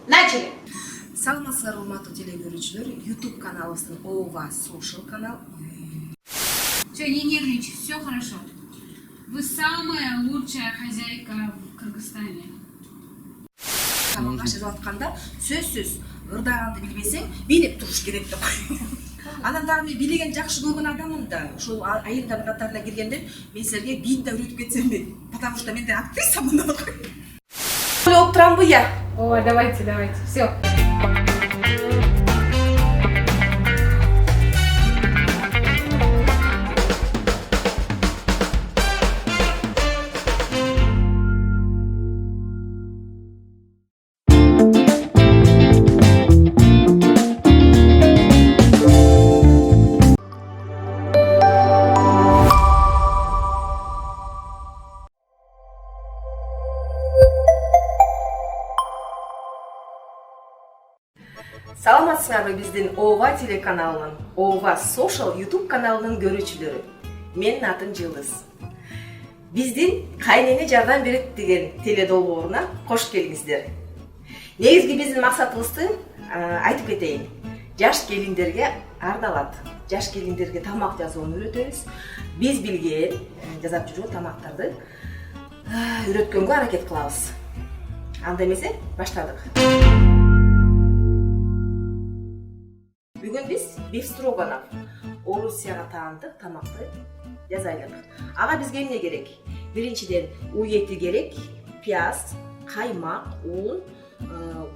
Начали. Саламатсыздар, урматтуу теле көрүүчүлөр. YouTube каналыбыздын ОВА Social канал. Все, не нервничай, все хорошо. Вы самая лучшая хозяйка в Кыргызстане. Тамакка ашырып атканда сөзсүз ырдаганды билбесең, бийлеп туруш керек деп. Анан дагы мен бийлеген жакшы көргөн адаммын да. Ошол айылдар катарына киргенде мен силерге бийди да үйрөтүп кетсемби? Потому что мен актрисамын да. Ойлоп турамбы я? О, давайте, все. Саламатсыздарбы биздин ОВА телеканалынын ОВА Social YouTube каналынын көрүүчүлөрү. Менин атым Жылдыз. Биздин кайнене жардам берет деген теле долбооруна кош келиңиздер. Негизги биздин максатыбызды айтып кетейин. Жаш келиндерге ардалат. Жаш келиндерге тамак жазууну үйрөтөбүз. Биз билген жасап жүргөн тамактарды үйрөткөнгө аракет кылабыз. Анда эмесе баштадык. Бүгүн биз биф строганов, Орусияга таандык тамакты жазайлык. Ага бизге эмне керек? Биринчиден у эти керек, пияз, каймак, ун,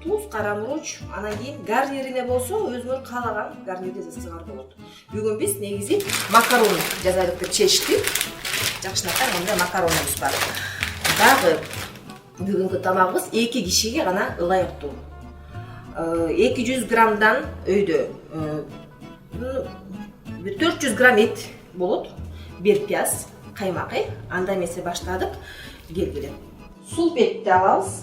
туз, кара муруч, анан кийин гарнирине болсо өзүңөр каалаган гарнирди жасасаңар болот. Бүгүн биз негизи макарон жазайлык деп чечтик. Жакшынакай мындай макаронубуз бар. Дагы бүгүнкү тамагыбыз 2 кишиге гана ылайыктуу. 200 граммдан өйдө 400 грамм эт болот, бир пияз, каймак. Анда эмесе баштадык. Келгиле. Сулпетти алабыз.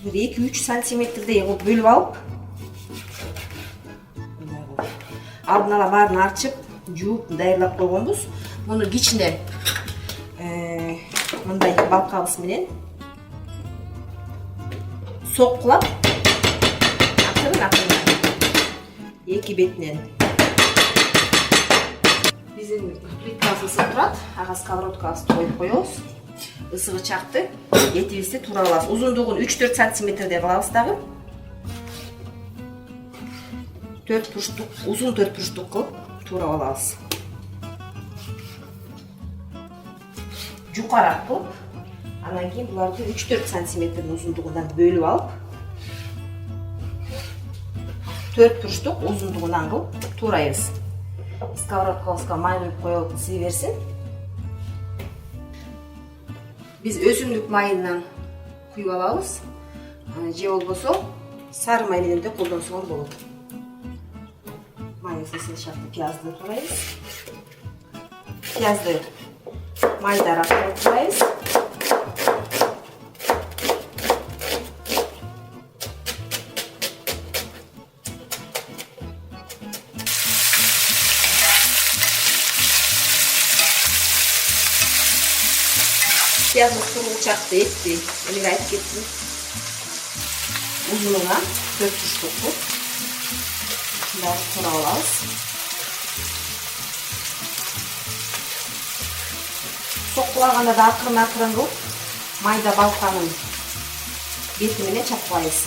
2-3 сантиметрдей кылып бөлүп алып, алдын ала баарын арчып, жууп, даярдап койгонбуз. Муну кичине мындай балкабыз менен соккулап, акырын эки бетинен. Биздин плиткабыз ысып турат, ага сковородкабызды коюп коебуз. Ысыгы чакты, этибизди туурап алабыз. Узундугун 3-4 сантиметрдей кылабыз дагы. 4 бурчтук, узун 4 бурчтук кылып туурап алабыз. Жукарак кылып, анан кийин буларды 3-4 сантиметрдин узундугунан бөлүп алып, 4 бурчтук узундугунан кылып туурайбыз. Сковородкабызга май куюп коелук, ысый берсин. Биз өсүмдүк майынан куюп алабыз. Же болбосо сары май менен да колдонсоңор болот. Май ысысын шарты пиязды туурайбыз. Пиязды майдараак кылып туурайбыз. Piyazın kurulacakta etti. Öyle ayıp gittim. Uzunluğuna 4 burçluklu. Bunları sonra alırız. Sokkulaganda da akırın kılıp mayda balkanın betimine çaplayız.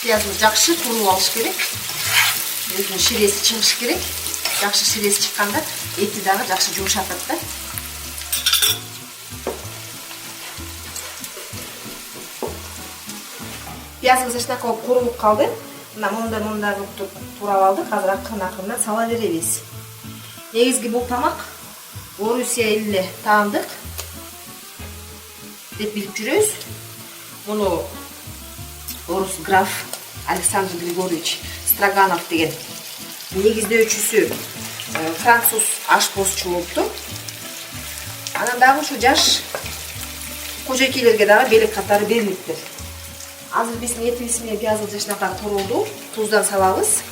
Piyazımız жақсы туруп алыш керек. Өзүнүн ширеси чыгыш керек. Жақсы ширеси чыкканда эти дагы жақсы жумшатат да. Пиязыбыз эчтеке курулуп калды. Мына мындай кылып туурап алдык. Азыр акырын сала беребиз. Негизги бул тамак Орусия элине таандык деп билип жүрөбүз. Муну орус граф Александр Григорьевич Строганов деген негиздөөчүсү француз ашпозчу болупту. Анан дагы ушу жаш кожойкейлерге дагы белек катары берилиптир. Азыр биздин этибиз менен пиязды жакшынакай курулду. Туздан салабыз.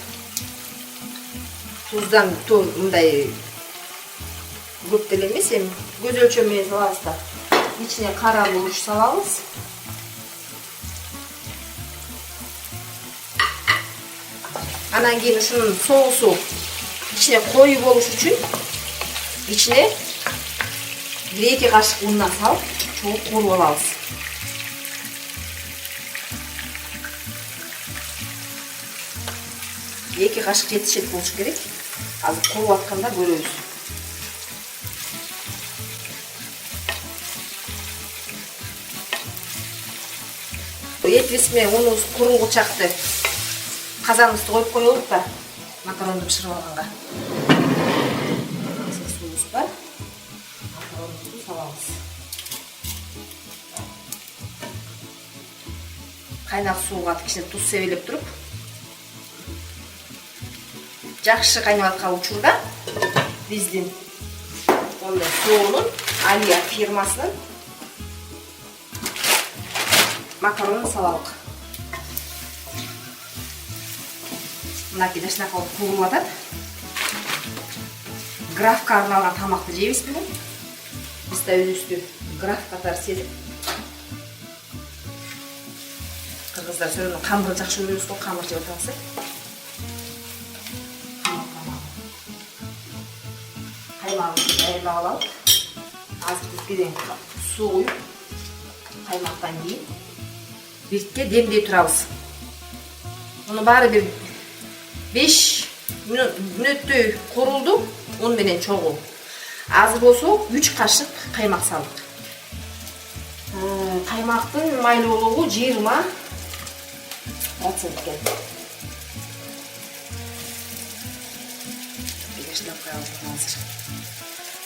Tuzdan мындай көп деле эмес, эми көз өлчөм менен салабыз да. İçine kara buruş salabız. Анан кийин ушунун соусу içine koyu болуш үчүн içine 1-2 кашык ундан салып, чогуп кууруп алабыз. Эки кашык жетишет болуш керек. Азыр кууруп атканда көрөбүз. Этибиз менен унубуз курунгучакты казаныбызды коюп коелук да, макаронду бышырып алганга. Суубуз бар. Макаронду салабыз. Кайнак сууга кичине туз себелеп туруп, жакшы кайнап аткан учурда биздин ондай соонун Алия фирмасынын макаронун салалык. Мынакей жакшынакай кууруп атат. Графка арналган тамакты жейбиз бүгүн. Биз да өзүбүздү граф катары сезип. Кыргыздар сөзүн камыр жакшы көрөбүз го, камыр жеп атабыз. Каймагыбызды даярдап алалык. Азыр биз кийин суу куюп, каймактан кийин биртке демдей турабыз. Муну баары бир 5 мүнөттөй курулду, он менен чогуу. Азыр болсо 3 кашык каймак салдык. Каймактын майлуулугу 20%.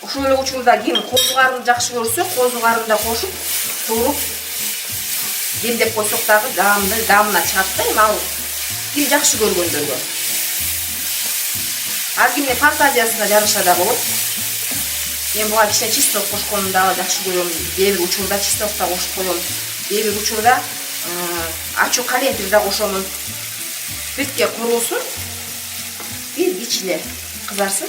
Ошол эле учурда ким козу карынды жакшы көрсө, козу карынды да кошуп, туруп демдеп койсок дагы даамына чыгат да, эми ал ким жакшы көргөндөргө. Ар кимдин фантазиясына жараша да болот. Мен буга кичине чисток кошконун дагы жакшы көрөм. Кээ бир учурда чисток да кошуп коем. Кээ бир учурда ачуу калентир да кошомун. Биртке курулсун, бир кичине кызарсын.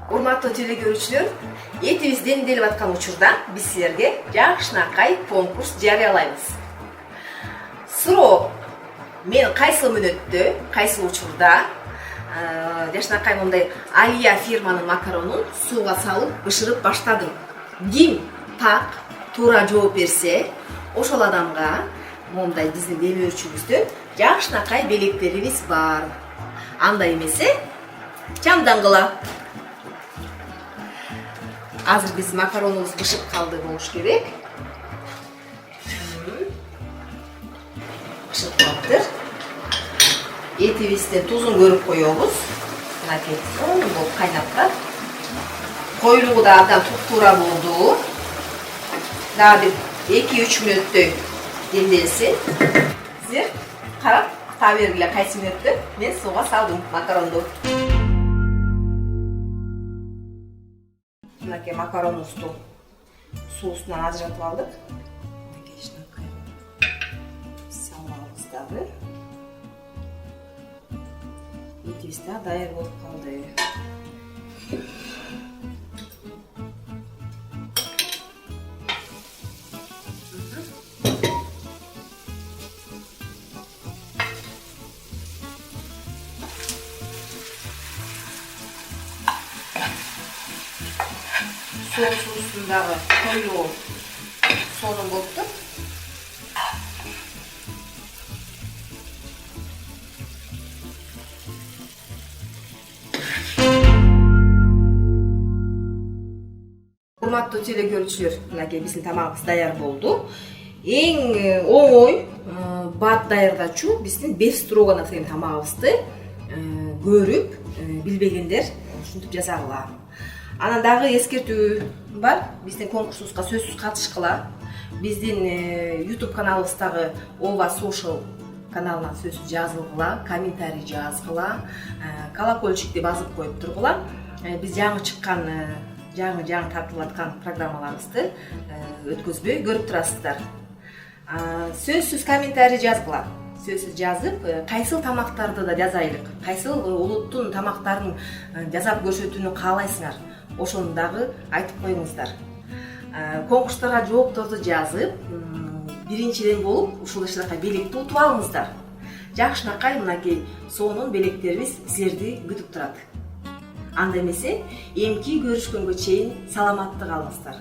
Урматтуу телекөрүүчүлөр, этибиз демделип аткан учурда биз силерге жакшынакай конкурс жарыялайбыз. Суроо: мен кайсы мүнөттө, кайсы учурда жакшынакай мындай Алия фирманын макаронун сууга салып бышырып баштадым. Ким так туура жооп берсе, ошол адамга мындай биздин демөөрчүбүздө жакшынакай белектерибиз бар. Андай эмесе, чамдангыла. Азыр биз макаронубуз бышып калды болуш керек. Бышып калыптыр. Этибиздин тузун көрүп коебуз. Мынакей сонун болуп кайнап турат. Коюлугу да абдан туп-туура болду. Дагы бир 2-3 мүнөттөй демделсин. Силер карап таа бергиле кайсы мүнөттө мен сууга салдым макаронду. Мынакей макаронубузду суусунан ажыратып алдык. Мынакей жакшынакай салабыз дагы. Этибиз да даяр болуп калды. Соусundагы коюу сонун болуптур. Урматтуу телекөрүүчүлөр, мынакей биздин тамагыбыз даяр болду. Эң оңой бат даярдачу биздин беф строганов деген тамагыбызды көрүп билбегендер ушинтип жазагыла. Анан дагы эскертүү бар. Биздин конкурсубузга сөзсүз катышкыла. Биздин YouTube каналыбыздагы Ова Social каналына сөзсүз жазылгыла, комментарий жазгыла, колокольчикти басып коюп тургула. Биз жаңы чыккан, жаңы тартылып аткан программаларыбызды өткөзбөй көрүп турасыздар. Сөзсүз комментарий жазгыла. Сөзсүз жазып, кайсыл тамактарды да жазайлык, кайсыл улуттун тамактарын жасап көрсөтүүнү каалайсыңар, ошону дагы айтып коюңуздар. Конкурстарга жоопторду жазып, биринчиден болуп ушул иштерге белекти утуп алыңыздар. Жакшынакай мынакей сонун белектерибиз силерди күтүп турат. Анда эмесе, эмки көрүшкөнгө чейин саламаттык алыңыздар.